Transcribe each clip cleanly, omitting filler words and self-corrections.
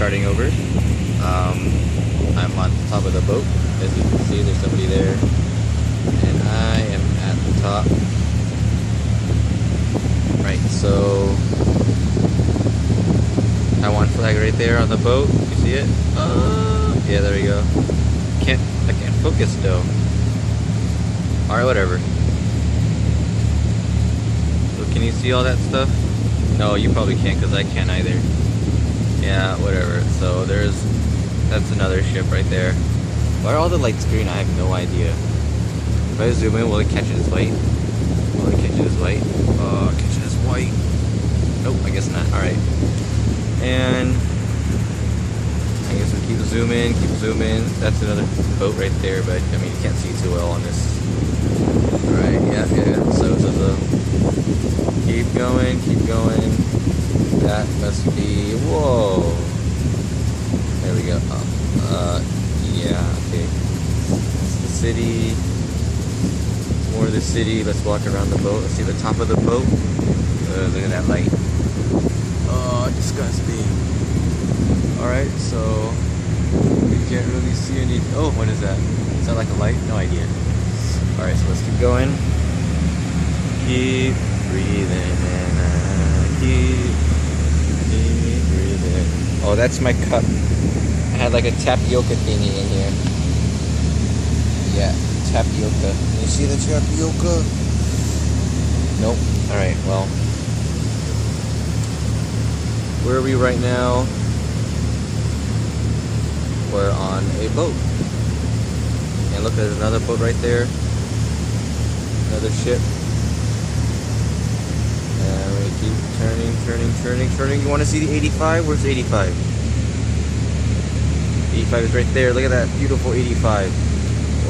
starting over. I'm on top of the boat. As you can see, there's somebody there. And I am at the top. Right, so Taiwan flag right there on the boat. You see it? Yeah, there we go. I can't focus though. Alright, whatever. So can you see all that stuff? No, you probably can't because I can't either. Yeah, whatever. So that's another ship right there. Why are all the lights green? I have no idea. If I zoom in, will it catch it as white? Will it catch it as white? Catch it as white. Nope, I guess not. Alright. And I guess we keep zooming, That's another boat right there, but I mean you can't see too well on this. Alright, yeah. So keep going. That must be, whoa. There we go. Yeah, okay. It's the city. More of the city. Let's walk around the boat. Let's see the top of the boat. Look at that light. Oh, disgusting. Alright, so we can't really see any. Oh, what is that? Is that like a light? No idea. Alright, so let's keep going. Keep breathing and keep breathing. Oh, that's my cup. I had like a tapioca thingy in here. Yeah, tapioca. Can you see the tapioca? Nope. Alright, well. Where are we right now? We're on a boat. And look, there's another boat right there. Another ship. And we keep turning. You want to see the 85? Where's the 85? 85 is right there. Look at that beautiful 85.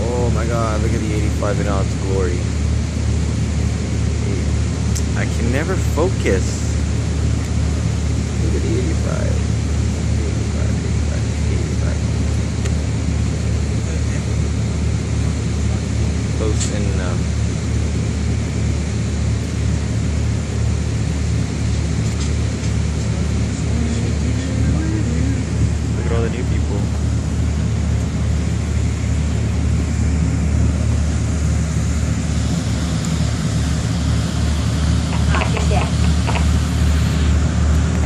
Oh my god, look at the 85 in all its glory. I can never focus. Look at the 85. Close enough. Look at all the new people.